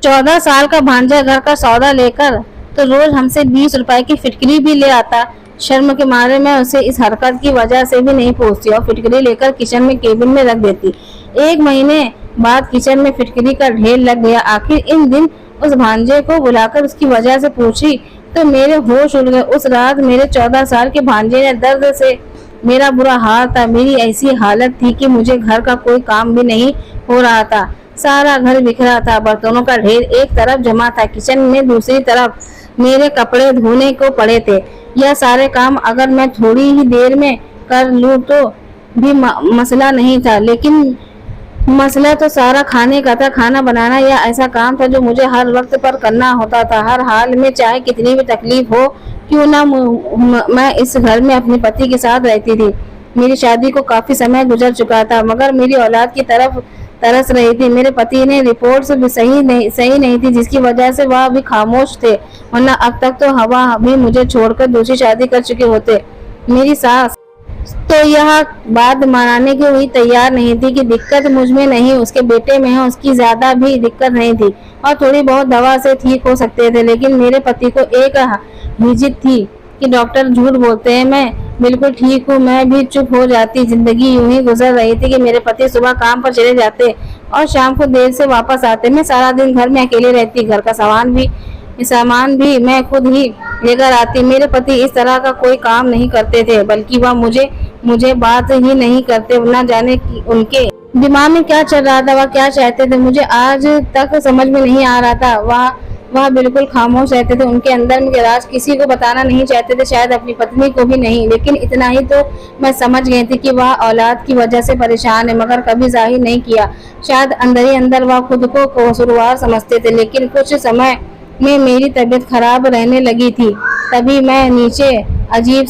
14 साल का भांजा घर का सौदा लेकर तो रोज हमसे 20 रुपए की फिटकरी भी ले आता। शर्म के मारे मैं उसे इस हरकत की वजह से भी नहीं पूछती और फिटकरी लेकर किचन में केबिन में रख देती। 1 महीने बाद किचन में फिटकरी का ढेर लग गया। आखिर इन दिन उस भांजे को बुलाकर उसकी वजह से पूछी तो मेरे होश उड़ गए। उस रात मेरे 14 साल के भांजे ने दर्द से मेरा बुरा हाल था। मेरी ऐसी हालत थी कि मुझे घर का कोई काम भी नहीं हो रहा था। सारा घर बिखरा था, बर्तनों का ढेर एक तरफ जमा था, किचन में दूसरी तरफ मेरे कपड़े धोने को पड़े थे। यह सारे काम अगर मैं थोड़ी ही देर में कर लूं तो भी मसला नहीं था, लेकिन मसला तो सारा खाने का था। खाना बनाना यह ऐसा काम था जो मुझे हर वक्त पर करना होता था, हर हाल में, चाहे कितनी भी तकलीफ हो क्यों ना। मैं इस घर में अपने पति के साथ रहती थी। मेरी शादी को काफी समय गुजर चुका था, मगर मेरी औलाद की तरफ तरस रही थी। मेरे पति ने रिपोर्ट्स भी सही नहीं थी, जिसकी वजह से वह भी खामोश थे, वरना अब तक तो हवा भी मुझे छोड़कर दूसरी शादी कर चुके होते। मेरी सास तो यह बात मानने की हुई तैयार नहीं थी कि दिक्कत मुझ में नहीं उसके बेटे में है। उसकी ज्यादा भी दिक्कत नहीं थी और थोड़ी बहुत दवा से ठीक हो सकते थे, लेकिन मेरे पति को एक हिचक थी कि डॉक्टर झूठ बोलते हैं, मैं बिल्कुल ठीक हूँ। मैं भी चुप हो जाती। जिंदगी यूं ही गुजर रही थी कि मेरे पति सुबह काम पर चले जाते और शाम को देर से वापस आते। मैं सारा दिन घर में अकेले रहती। घर का सामान भी मैं खुद ही लेकर आती। मेरे पति इस तरह का कोई काम नहीं करते थे, बल्कि वह मुझे बात ही नहीं करते। न जाने कि उनके दिमाग में क्या चल रहा था, वह क्या चाहते थे, मुझे आज तक समझ में नहीं आ रहा था। वह बिल्कुल खामोश रहते थे। उनके अंदर में राज किसी को बताना नहीं चाहते थे, शायद अपनी पत्नी को भी नहीं। लेकिन इतना ही तो मैं समझ गई थी कि वह औलाद की वजह से परेशान है, मगर कभी जाहिर नहीं किया। शायद अंदर ही अंदर वह खुद को कसूरवार समझते थे। लेकिन कुछ समय में मेरी तबीयत खराब रहने लगी थी। तभी मैं नीचे अजीब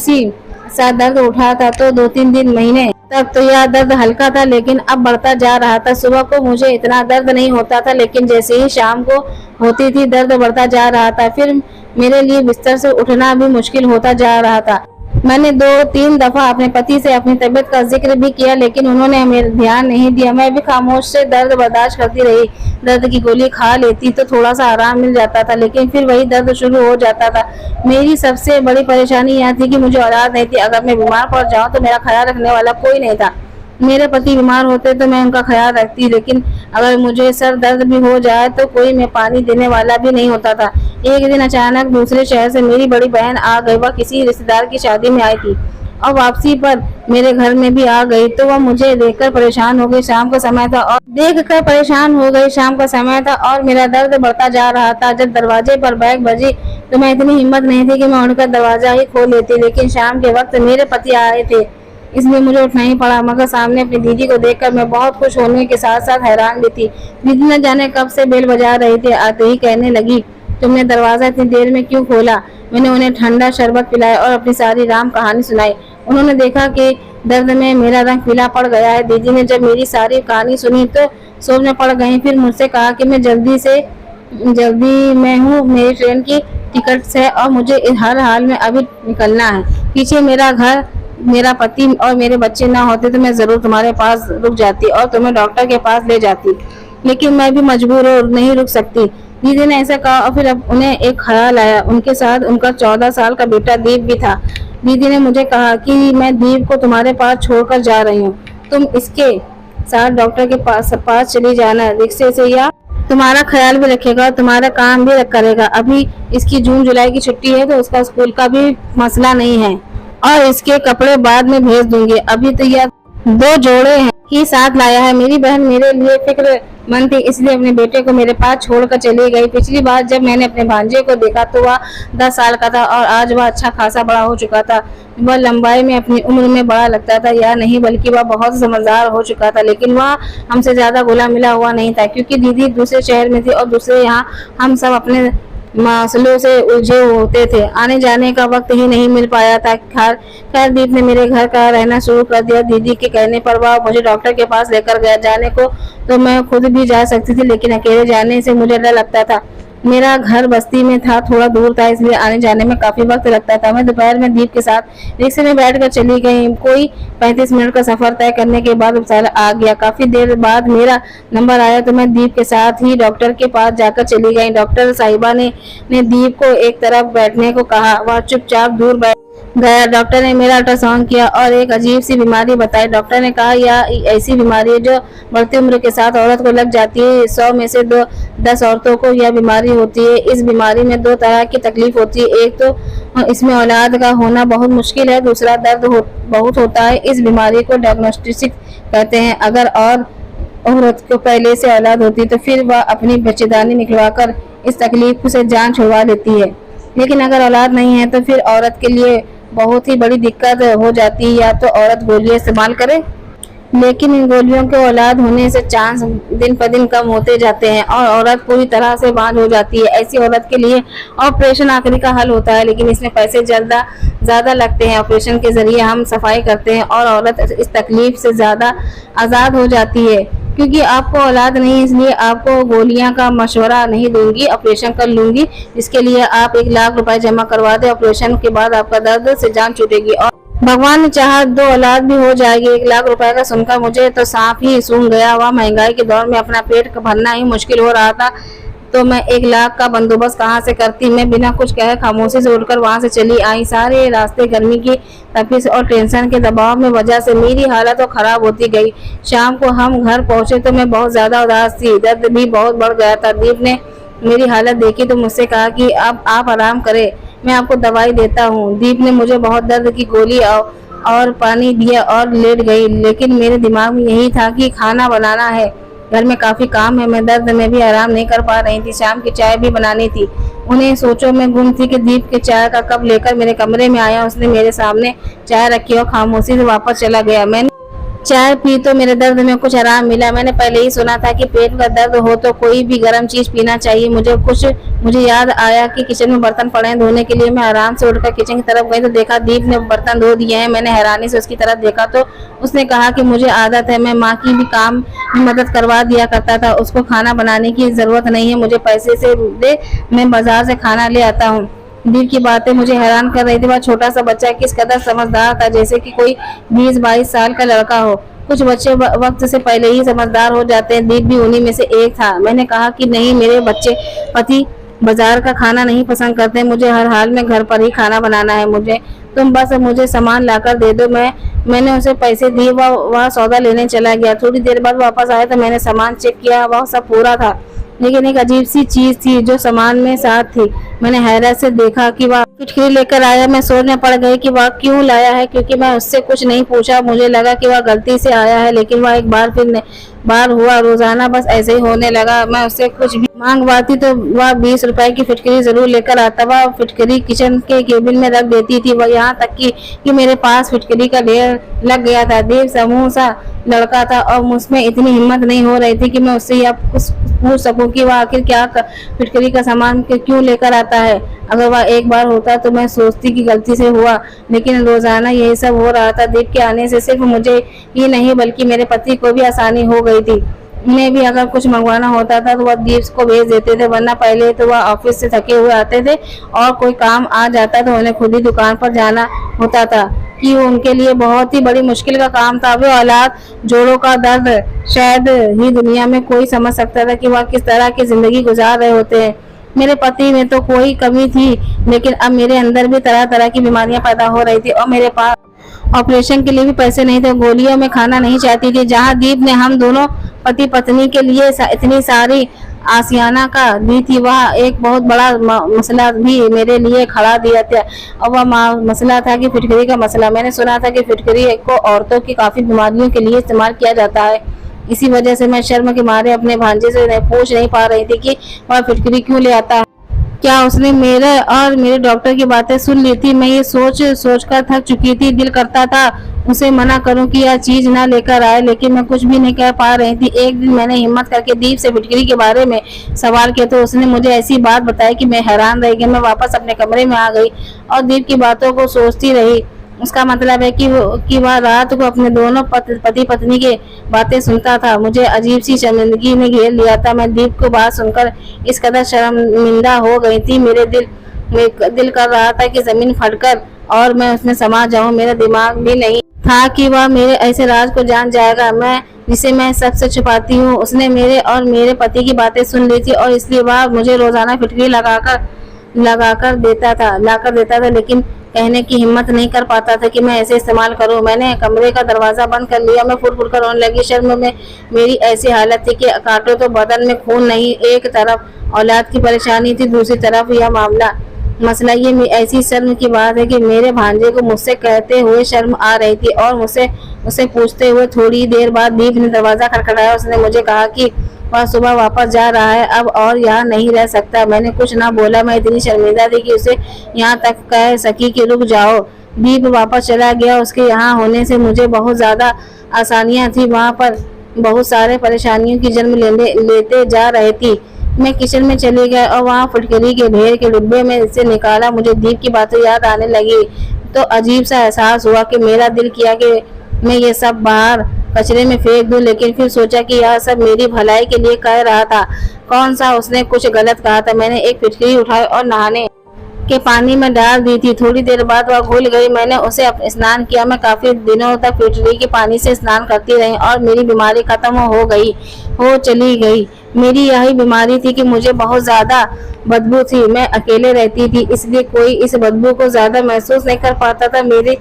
सा दर्द उठा था, तो 2-3 दिन महीने तक तो यह दर्द हल्का था, लेकिन अब बढ़ता जा रहा था। सुबह को मुझे इतना दर्द नहीं होता था, लेकिन जैसे ही शाम को होती थी दर्द बढ़ता जा रहा था। फिर मेरे लिए बिस्तर से उठना भी मुश्किल होता जा रहा था। मैंने 2-3 दफा अपने पति से अपनी तबीयत का जिक्र भी किया, लेकिन उन्होंने मेरा ध्यान नहीं दिया। मैं भी खामोश से दर्द बर्दाश्त करती रही। दर्द की गोली खा लेती तो थोड़ा सा आराम मिल जाता था, लेकिन फिर वही दर्द शुरू हो जाता था। मेरी सबसे बड़ी परेशानी यह थी कि मुझे औलाद नहीं थी। अगर मैं बीमार पड़ जाऊं तो मेरा ख्याल रखने वाला कोई नहीं था। मेरे पति बीमार होते तो मैं उनका ख्याल रखती, लेकिन अगर मुझे सर दर्द भी हो जाए तो कोई मैं पानी देने वाला भी नहीं होता था। एक दिन अचानक दूसरे शहर से मेरी बड़ी बहन आ गई। वह किसी रिश्तेदार की शादी में आई थी और वापसी पर मेरे घर में भी आ गई, तो वह मुझे देखकर परेशान हो गई। शाम का समय था और मेरा दर्द बढ़ता जा रहा था। जब दरवाजे पर बैग बजी तो मैं इतनी हिम्मत नहीं थी कि मैं उनका दरवाजा ही खोल लेती, लेकिन शाम के वक्त मेरे पति आए थे, इसलिए मुझे उठना ही पड़ा। मगर सामने अपनी दीदी को देखकर मैं बहुत खुश होने के साथ साथ हैरान भी थी। दीदी न जाने कब से बेल बजा रही थी। आते ही कहने लगी, तुमने दरवाजा इतनी देर में क्यों खोला? मैंने उन्हें ठंडा शरबत पिलाया और अपनी सारी राम कहानी सुनाई। उन्होंने देखा कि दर्द में मेरा रंग पीला पड़ गया है। दीदी ने जब मेरी सारी कहानी सुनी तो सोचने पड़ गई। फिर मुझसे कहा कि मैं जल्दी में हूँ, मेरी ट्रेन की टिकट है और मुझे हर हाल में अभी निकलना है। पीछे मेरा घर, मेरा पति और मेरे बच्चे ना होते तो मैं जरूर तुम्हारे पास रुक जाती और तुम्हें डॉक्टर के पास ले जाती, लेकिन मैं भी मजबूर और नहीं रुक सकती। दीदी ने ऐसा कहा और फिर अब उन्हें एक ख्याल आया। उनके साथ उनका 14 साल का बेटा दीप भी था। दीदी ने मुझे कहा कि मैं दीप को तुम्हारे पास छोड़कर जा रही हूँ, तुम इसके साथ डॉक्टर के पास चली जाना। रिक्शे से या तुम्हारा ख्याल भी रखेगा, तुम्हारा काम भी करेगा। अभी इसकी जून जुलाई की छुट्टी है तो उसका स्कूल का भी मसला नहीं है और इसके कपड़े बाद में भेज दूंगी। अभी तो यह 2 जोड़े हैं ही साथ लाया है। मेरी बहन मेरे लिए फिक्रमंद थी, इसलिए अपने बेटे को मेरे पास छोड़कर चली गई। पिछली बार जब मैंने अपने भांजे को देखा तो वह 10 साल का था और आज वह अच्छा खासा बड़ा हो चुका था। वह लंबाई में अपनी उम्र में बड़ा लगता था, या नहीं बल्कि वह बहुत समझदार हो चुका था, लेकिन वह हमसे ज्यादा घुला मिला हुआ नहीं था, क्योंकि दीदी दूसरे शहर में थी और दूसरे यहाँ हम सब अपने मसलों से उलझे होते थे। आने जाने का वक्त ही नहीं मिल पाया था। खैर दीप ने मेरे घर का रहना शुरू कर दिया। दीदी के कहने पर वह मुझे डॉक्टर के पास लेकर गया। जाने को तो मैं खुद भी जा सकती थी, लेकिन अकेले जाने से मुझे डर लगता था। मेरा घर बस्ती में था, थोड़ा दूर था, इसलिए आने जाने में काफी वक्त लगता था। मैं दोपहर में दीप के साथ रिक्शे में बैठकर चली गई। कोई 35 मिनट का सफर तय करने के बाद बेचारा आ गया। काफी देर बाद मेरा नंबर आया तो मैं दीप के साथ ही डॉक्टर के पास जाकर चली गई। डॉक्टर साहिबा ने दीप को एक तरफ बैठने को कहा। वह चुपचाप दूर बैठ गया। डॉक्टर ने मेरा अल्ट्रासाउंड किया और एक अजीब सी बीमारी बताई। डॉक्टर ने कहा यह ऐसी बीमारी है जो बढ़ती उम्र के साथ औरत को लग जाती है। 100 में से 10 औरतों को यह बीमारी होती है। इस बीमारी में 2 तरह की तकलीफ होती है। एक तो इसमें औलाद का होना बहुत मुश्किल है, दूसरा दर्द बहुत होता है। इस बीमारी को डायग्नोस्टिक कहते हैं। अगर और औरत को पहले से औलाद होती तो फिर वह अपनी बच्चेदानी निकलवाकर इस तकलीफ से जान छुड़वा लेती है। लेकिन अगर औलाद नहीं है तो फिर औरत के लिए बहुत ही बड़ी दिक्कत हो जाती है। या तो औरत गोलियां इस्तेमाल करे, लेकिन इन गोलियों के औलाद होने से चांस दिन पर दिन कम होते जाते हैं और औरत पूरी तरह से बांझ हो जाती है। ऐसी औरत के लिए ऑपरेशन आखिरी का हल होता है, लेकिन इसमें पैसे ज़्यादा लगते हैं। ऑपरेशन के जरिए हम सफाई करते हैं और औरत इस तकलीफ से ज़्यादा आज़ाद हो जाती है। क्योंकि आपको औलाद नहीं, इसलिए आपको गोलियां का मशवरा नहीं दूंगी, ऑपरेशन कर लूंगी। इसके लिए आप 1 लाख रुपए जमा करवा दें। ऑपरेशन के बाद आपका दर्द से जान छूटेगी और भगवान ने चाहा 2 औलाद भी हो जाएगी। 1 लाख रुपए का सुनकर मुझे तो सांप ही सूंघ गया। वह महंगाई के दौर में अपना पेट भरना ही मुश्किल हो रहा था, तो मैं 1 लाख का बंदोबस्त कहाँ से करती। मैं बिना कुछ कहे खामोशी से उठकर वहां से चली आई। सारे रास्ते गर्मी की तपिश और टेंशन के दबाव में वजह से मेरी हालत तो खराब होती गई। शाम को हम घर पहुंचे तो मैं बहुत ज्यादा उदास थी, दर्द भी बहुत बढ़ गया था। दीप ने मेरी हालत देखी तो मुझसे कहा कि अब आप आराम करें, मैं आपको दवाई देता हूँ। दीप ने मुझे बहुत दर्द की गोली और पानी दिया और लेट गई। लेकिन मेरे दिमाग में यही था कि खाना बनाना है, घर में काफी काम है। मैं दर्द में भी आराम नहीं कर पा रही थी। शाम की चाय भी बनानी थी। उन्हें सोचों में गुम थी कि दीप के चाय का कप लेकर मेरे कमरे में आया। उसने मेरे सामने चाय रखी और खामोशी से वापस चला गया। मैंने चाय पी तो मेरे दर्द में कुछ आराम मिला। मैंने पहले ही सुना था कि पेट का दर्द हो तो कोई भी गर्म चीज पीना चाहिए। मुझे याद आया कि किचन में बर्तन पड़े हैं धोने के लिए। मैं आराम से उठकर किचन की तरफ गई तो देखा दीप ने बर्तन धो दिए हैं। मैंने हैरानी से उसकी तरफ देखा तो उसने कहा कि मुझे आदत है, मैं माँ की भी काम में मदद करवा दिया करता था। उसको खाना बनाने की जरूरत नहीं है, मुझे पैसे से दे, मैं बाजार से खाना ले आता हूँ। दीप की बातें मुझे हैरान कर रही थी। वह छोटा सा बच्चा किस कदर समझदार था, जैसे कि कोई 20-22 साल का लड़का हो। कुछ बच्चे वक्त से पहले ही समझदार हो जाते हैं, दीप भी उन्हीं में से एक था। मैंने कहा कि नहीं, मेरे बच्चे पति बाजार का खाना नहीं पसंद करते, मुझे हर हाल में घर पर ही खाना बनाना है। तुम बस मुझे सामान लाकर दे दो। मैंने उसे पैसे दिए, वह सौदा लेने चला गया। थोड़ी देर बाद वापस आया तो मैंने सामान चेक किया, वह सब पूरा था, लेकिन एक अजीब सी चीज थी जो सामान में साथ थी। मैंने हैरत से देखा कि वह फिटकरी लेकर आया। मैं सोचने पड़ गई कि वह क्यों लाया है, क्योंकि मैं उससे कुछ नहीं पूछा। मुझे लगा कि वह गलती से आया है, लेकिन वह एक बार फिर बार हुआ। रोजाना बस ऐसे ही होने लगा। मैं उससे कुछ भी मांगवाती तो वह 20 रुपए की फिटकरी जरूर लेकर आता। वह फिटकरी किचन के केबिन में रख देती थी। वह यहाँ तक कि मेरे पास फिटकरी का ढेर लग गया था। देव समूह सा लड़का था और मुझमें इतनी हिम्मत नहीं हो रही थी कि मैं उससे यह कुछ पूछ सकूं कि वह आखिर क्या फिटकरी का सामान क्यों लेकर आता है। अगर वह एक बार होता तो मैं सोचती कि गलती से हुआ, लेकिन रोजाना यही सब हो रहा था। दीप के आने से सिर्फ मुझे ही नहीं बल्कि मेरे पति को भी आसानी हो गई थी। उन्हें भी अगर कुछ मंगवाना होता था तो वह दीप को भेज देते थे, वरना पहले तो वह ऑफिस से थके हुए आते थे और कोई काम आ जाता तो उन्हें खुद ही दुकान पर जाना होता था, कि उनके लिए बहुत ही बड़ी मुश्किल का काम था। वे औलाद जोड़ों का दर्द शायद ही दुनिया में कोई समझ सकता था कि वह किस तरह की जिंदगी गुजार रहे होते हैं। मेरे पति में तो कोई कमी थी, लेकिन अब मेरे अंदर भी तरह तरह की बीमारियां पैदा हो रही थी और मेरे पास ऑपरेशन के लिए भी पैसे नहीं थे। गोलियों में खाना नहीं चाहती थी। जहाँ दीप ने हम दोनों पति पत्नी के लिए इतनी सारी आसियाना का दी थी, वह एक बहुत बड़ा मसला भी मेरे लिए खड़ा दिया था। और वह मसला था कि फिटकरी का मसला। मैंने सुना था कि फिटकरी को औरतों की काफी बीमारियों के लिए इस्तेमाल किया जाता है। इसी वजह से मैं शर्म के मारे अपने भांजे से पूछ नहीं पा रही थी कि वह फिटकरी क्यों ले आता है। क्या उसने मेरे और मेरे डॉक्टर की बातें सुन ली थी? मैं ये सोच कर थक चुकी थी। दिल करता था उसे मना करूं कि यह चीज ना लेकर आए, लेकिन मैं कुछ भी नहीं कह पा रही थी। एक दिन मैंने हिम्मत करके दीप से फिटकरी के बारे में सवाल किया तो उसने मुझे ऐसी बात बताई कि मैं हैरान रह गई। मैं वापस अपने कमरे में आ गई और दीप की बातों को सोचती रही। उसका मतलब है कि वह रात को अपने दोनों पति पत्नी के बातें सुनता था। मुझे अजीब सी शर्मिंदगी ने घेर लिया था। मैं दीप को बात सुनकर इस कदर शर्मिंदा हो गई थी, मेरे दिल कर रहा था कि जमीन फटकर और मैं उसमें समा जाऊं। मेरा दिमाग भी नहीं था कि वह मेरे ऐसे राज को जान जाएगा, मैं जिसे मैं सबसे छुपाती हूँ। उसने मेरे और मेरे पति की बातें सुन ली थी और इसलिए वह मुझे रोजाना फिटकरी लाकर देता था, लेकिन कहने की हिम्मत नहीं कर पाता था कि मैं ऐसे इस्तेमाल करूं। मैंने कमरे का दरवाजा बंद कर लिया। मैं फुट कर रोने लगी। शर्म में मेरी ऐसी हालत थी कि काटो तो बदन में खून नहीं। एक तरफ औलाद की परेशानी थी, दूसरी तरफ यह मसला। ये ऐसी शर्म की बात है कि मेरे भांजे को मुझसे कहते हुए शर्म आ रही थी और मुझसे पूछते हुए। थोड़ी देर बाद दीप ने दरवाजा खटखटाया। उसने मुझे कहा कि वह सुबह वापस जा रहा है, अब और यहाँ नहीं रह सकता। मैंने कुछ ना बोला। मैं इतनी शर्मिंदा थी कि उसे यहाँ तक कह सकी कि रुक जाओ। दीप वापस चला गया। उसके यहाँ होने से मुझे बहुत ज्यादा आसानियाँ थी। वहाँ पर बहुत सारे परेशानियों की जन्म लेते जा रही थी। मैं किचन में चली गई और वहाँ फुटकरी के ढेर के डिब्बे में इसे निकाला। मुझे दीप की बातें याद आने लगी तो अजीब सा एहसास हुआ कि मेरा दिल किया कि मैं ये सब बाहर कचरे में फेंक दूं, लेकिन फिर सोचा कि यह सब मेरी भलाई के लिए कह रहा था। कौन सा उसने कुछ गलत कहा था। मैंने एक फिटकरी उठाई और नहाने के पानी में डाल दी थी। थोड़ी देर बाद वह घुल गई। मैंने उसे स्नान किया। मैं काफी दिनों तक फिटकरी के पानी से स्नान करती रही और मेरी बीमारी खत्म हो चली गई। मेरी यही बीमारी थी कि मुझे बहुत ज्यादा बदबू थी। मैं अकेले रहती थी, इसलिए कोई इस बदबू को ज्यादा महसूस नहीं कर पाता था। मेरे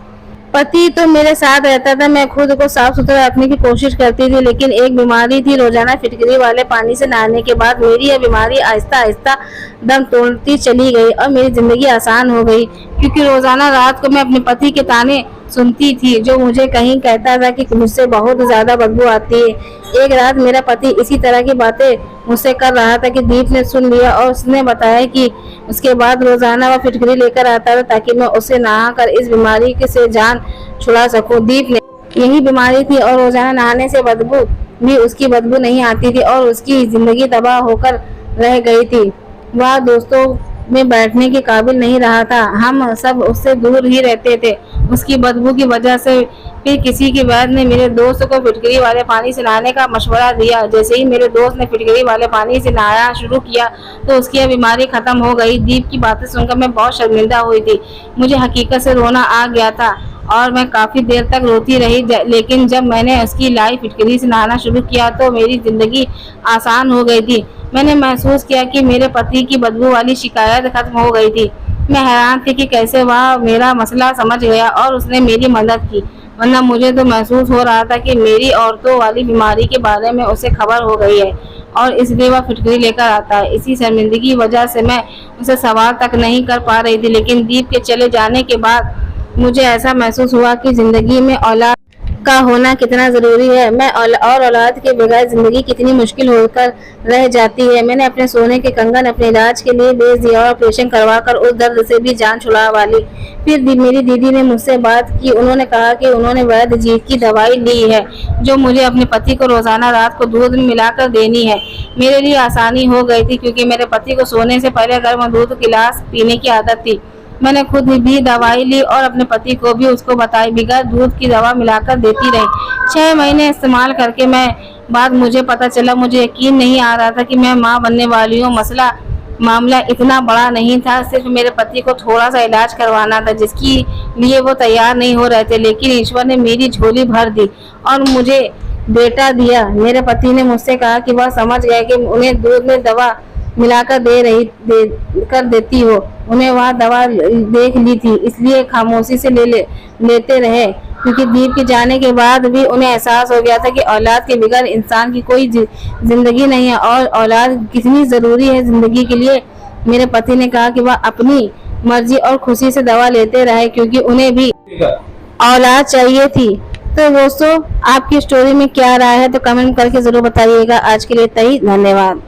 पति तो मेरे साथ रहता था। मैं खुद को साफ सुथरा रखने की कोशिश करती थी, लेकिन एक बीमारी थी। रोजाना फिटकरी वाले पानी से नहाने के बाद मेरी यह बीमारी आहिस्ता आहिस्ता दम तोड़ती चली गई और मेरी जिंदगी आसान हो गई, क्योंकि रोजाना रात को मैं अपने पति के ताने सुनती थी, जो मुझे कहीं कहता था कि मुझसे बहुत ज्यादा बदबू आती है। एक रात मेरा पति इसी तरह की बातें मुझसे कर रहा था कि दीप ने सुन लिया और उसने बताया कि उसके बाद रोजाना वह फिटकरी लेकर आता था ताकि मैं उसे नहाकर इस बीमारी से जान छुड़ा सकूं। दीप ने यही बीमारी थी और रोजाना नहाने से बदबू भी उसकी बदबू नहीं आती थी और उसकी जिंदगी तबाह होकर रह गई थी। वह दोस्तों में बैठने के काबिल नहीं रहा था। हम सब उससे दूर ही रहते थे उसकी बदबू की वजह से। फिर किसी के बाद ने मेरे दोस्त को फिटकरी वाले पानी से नहाने का मशवरा दिया। जैसे ही मेरे दोस्त ने फिटकरी वाले पानी से नहाया शुरू किया तो उसकी यह बीमारी खत्म हो गई। दीप की बातें सुनकर मैं बहुत शर्मिंदा हुई थी। मुझे हकीकत से रोना आ गया था और मैं काफी देर तक रोती रही, लेकिन जब मैंने उसकी लाई फिटकरी से नहाना शुरू किया तो मेरी जिंदगी आसान हो गई थी। मैंने महसूस किया कि मेरे पति की बदबू वाली शिकायत खत्म हो गई थी। मैं हैरान थी कि कैसे वह मेरा मसला समझ गया और उसने मेरी मदद की, वरना मुझे तो महसूस हो रहा था कि मेरी औरतों वाली बीमारी के बारे में उसे खबर हो गई है और इसलिए वह फिटकरी लेकर आता है। इसी शर्मिंदगी की वजह से मैं उसे सवाल तक नहीं कर पा रही थी, लेकिन दीप के चले जाने के बाद मुझे ऐसा महसूस हुआ कि जिंदगी में औलाद का होना कितना जरूरी है। मैं और औलाद के बगैर जिंदगी कितनी मुश्किल होकर रह जाती है। मैंने अपने सोने के कंगन अपने इलाज के लिए बेच दिया और ऑपरेशन करवाकर उस दर्द से भी जान छुड़ावा ली। फिर मेरी दीदी ने मुझसे बात की। उन्होंने कहा कि उन्होंने वैद्य जीत की दवाई ली है जो मुझे अपने पति को रोजाना रात को दूध में मिलाकर देनी है। मेरे लिए आसानी हो गई थी क्योंकि मेरे पति को सोने से पहले गर्म दूध गिलास पीने की आदत थी। मैंने खुद भी दवाई ली और अपने पति को भी उसको बताई बिगैर दूध की दवा मिलाकर देती रही। 6 महीने इस्तेमाल करके बाद मुझे पता चला, मुझे यकीन नहीं आ रहा था कि मैं माँ बनने वाली हूँ। मामला इतना बड़ा नहीं था, सिर्फ मेरे पति को थोड़ा सा इलाज करवाना था जिसकी लिए वो तैयार नहीं हो रहे थे, लेकिन ईश्वर ने मेरी झोली भर दी और मुझे बेटा दिया। मेरे पति ने मुझसे कहा कि वह समझ गए कि उन्हें दूध में दवा मिलाकर देती हो। उन्हें वह दवा देख ली थी, इसलिए खामोशी से लेते रहे, क्योंकि दीप के जाने के बाद भी उन्हें एहसास हो गया था कि औलाद के बगैर इंसान की कोई जिंदगी नहीं है और औलाद कितनी जरूरी है जिंदगी के लिए। मेरे पति ने कहा कि वह अपनी मर्जी और खुशी से दवा लेते रहे क्योंकि उन्हें भी औलाद चाहिए थी। तो दोस्तों, आपकी स्टोरी में क्या राय है तो कमेंट करके जरूर बताइएगा। आज के लिए इतना ही, धन्यवाद।